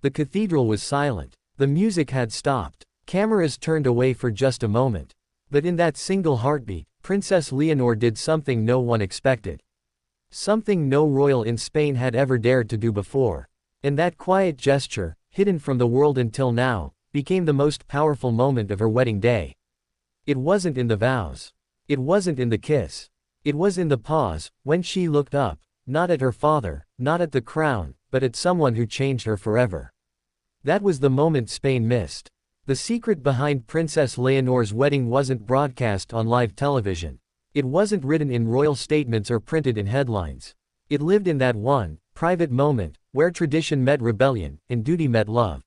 The cathedral was silent. The music had stopped. Cameras turned away for just a moment. But in that single heartbeat, Princess Leonor did something no one expected. Something no royal in Spain had ever dared to do before. And that quiet gesture, hidden from the world until now, became the most powerful moment of her wedding day. It wasn't in the vows. It wasn't in the kiss. It was in the pause, when she looked up, not at her father, not at the crown, but at someone who changed her forever. That was the moment Spain missed. The secret behind Princess Leonor's wedding wasn't broadcast on live television. It wasn't written in royal statements or printed in headlines. It lived in that one, private moment, where tradition met rebellion, and duty met love.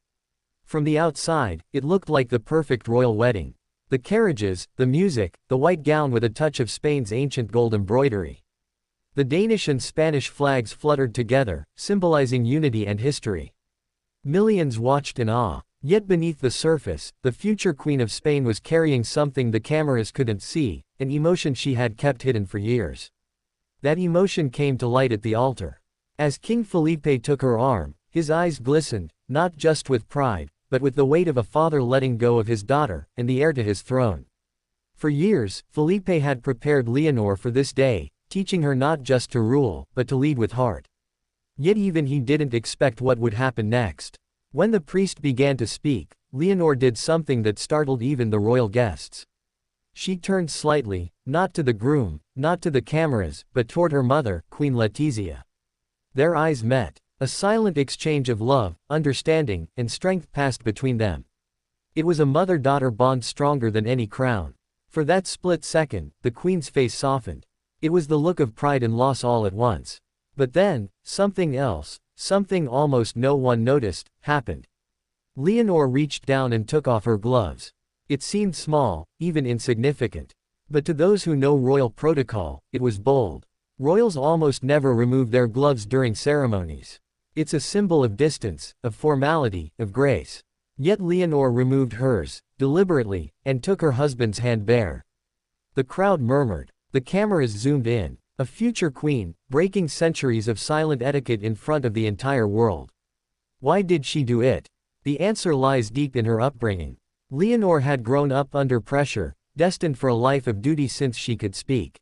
From the outside, it looked like the perfect royal wedding. The carriages, the music, the white gown with a touch of Spain's ancient gold embroidery. The Danish and Spanish flags fluttered together, symbolizing unity and history. Millions watched in awe. Yet beneath the surface, the future Queen of Spain was carrying something the cameras couldn't see, an emotion she had kept hidden for years. That emotion came to light at the altar. As King Felipe took her arm, his eyes glistened, not just with pride, but with the weight of a father letting go of his daughter, and the heir to his throne. For years, Felipe had prepared Leonor for this day, teaching her not just to rule, but to lead with heart. Yet even he didn't expect what would happen next. When the priest began to speak, Leonor did something that startled even the royal guests. She turned slightly, not to the groom, not to the cameras, but toward her mother, Queen Letizia. Their eyes met. A silent exchange of love, understanding, and strength passed between them. It was a mother-daughter bond stronger than any crown. For that split second, the queen's face softened. It was the look of pride and loss all at once. But then, something else, something almost no one noticed, happened. Leonor reached down and took off her gloves. It seemed small, even insignificant. But to those who know royal protocol, it was bold. Royals almost never remove their gloves during ceremonies. It's a symbol of distance, of formality, of grace. Yet Leonor removed hers, deliberately, and took her husband's hand bare. The crowd murmured. The cameras zoomed in. A future queen, breaking centuries of silent etiquette in front of the entire world. Why did she do it? The answer lies deep in her upbringing. Leonor had grown up under pressure, destined for a life of duty since she could speak.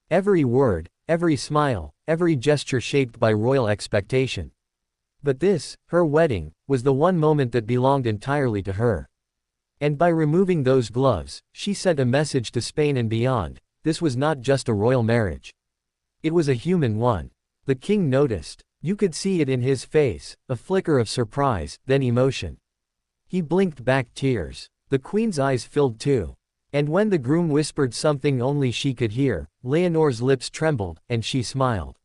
Every word, every smile, every gesture shaped by royal expectation. But this, her wedding, was the one moment that belonged entirely to her. And by removing those gloves, she sent a message to Spain and beyond. This was not just a royal marriage. It was a human one. The king noticed. You could see it in his face, a flicker of surprise, then emotion. He blinked back tears. The queen's eyes filled too. And when the groom whispered something only she could hear, Leonor's lips trembled, and she smiled.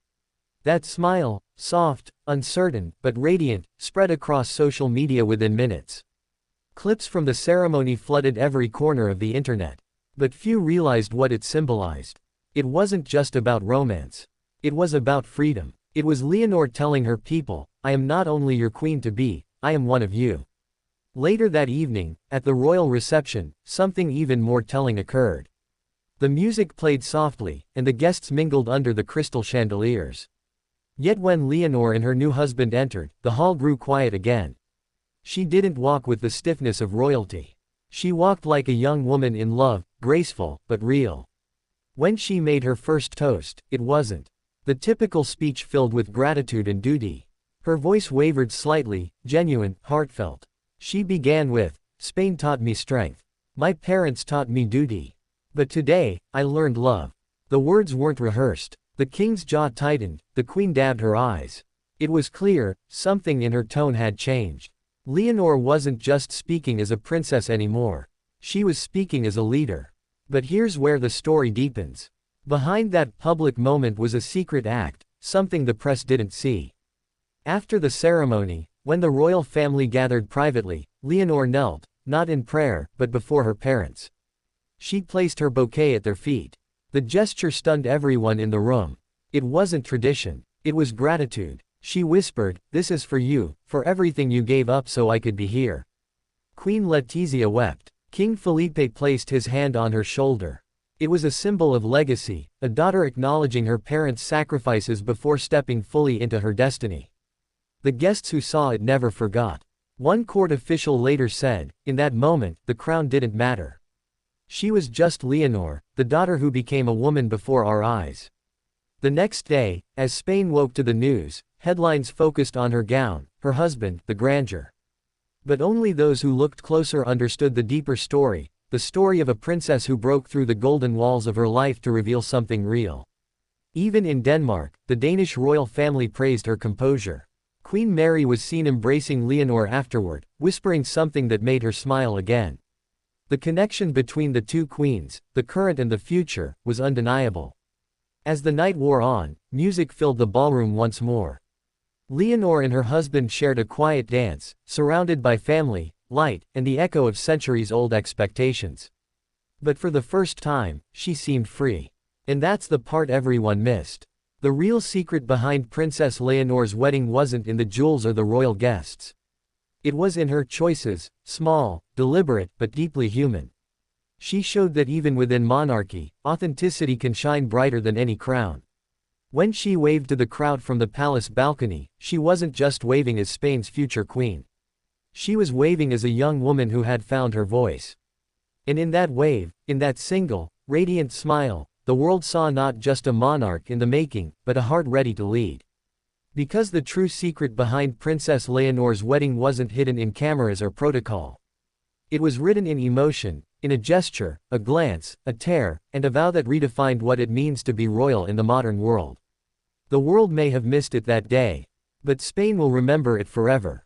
That smile, soft, uncertain, but radiant, spread across social media within minutes. Clips from the ceremony flooded every corner of the internet. But few realized what it symbolized. It wasn't just about romance. It was about freedom. It was Leonor telling her people, I am not only your queen-to-be, I am one of you. Later that evening, at the royal reception, something even more telling occurred. The music played softly, and the guests mingled under the crystal chandeliers. Yet when Leonor and her new husband entered, the hall grew quiet again. She didn't walk with the stiffness of royalty. She walked like a young woman in love, graceful, but real. When she made her first toast, it wasn't the typical speech filled with gratitude and duty. Her voice wavered slightly, genuine, heartfelt. She began with, Spain taught me strength. My parents taught me duty. But today, I learned love. The words weren't rehearsed. The king's jaw tightened, the queen dabbed her eyes. It was clear, something in her tone had changed. Leonor wasn't just speaking as a princess anymore. She was speaking as a leader. But here's where the story deepens. Behind that public moment was a secret act, something the press didn't see. After the ceremony, when the royal family gathered privately, Leonor knelt, not in prayer, but before her parents. She placed her bouquet at their feet. The gesture stunned everyone in the room. It wasn't tradition. It was gratitude. She whispered, this is for you, for everything you gave up so I could be here. Queen Letizia wept. King Felipe placed his hand on her shoulder. It was a symbol of legacy, a daughter acknowledging her parents' sacrifices before stepping fully into her destiny. The guests who saw it never forgot. One court official later said, "In that moment, the crown didn't matter. She was just Leonor, the daughter who became a woman before our eyes." The next day, as Spain woke to the news, headlines focused on her gown, her husband, the grandeur. But only those who looked closer understood the deeper story, the story of a princess who broke through the golden walls of her life to reveal something real. Even in Denmark, the Danish royal family praised her composure. Queen Mary was seen embracing Leonor afterward, whispering something that made her smile again. The connection between the two queens, the current and the future, was undeniable. As the night wore on, music filled the ballroom once more. Leonor and her husband shared a quiet dance, surrounded by family, light, and the echo of centuries-old expectations. But for the first time, she seemed free. And that's the part everyone missed. The real secret behind Princess Leonor's wedding wasn't in the jewels or the royal guests. It was in her choices, small, deliberate, but deeply human. She showed that even within monarchy, authenticity can shine brighter than any crown. When she waved to the crowd from the palace balcony, she wasn't just waving as Spain's future queen. She was waving as a young woman who had found her voice. And in that wave, in that single, radiant smile, the world saw not just a monarch in the making, but a heart ready to lead. Because the true secret behind Princess Leonor's wedding wasn't hidden in cameras or protocol. It was written in emotion, in a gesture, a glance, a tear, and a vow that redefined what it means to be royal in the modern world. The world may have missed it that day, but Spain will remember it forever.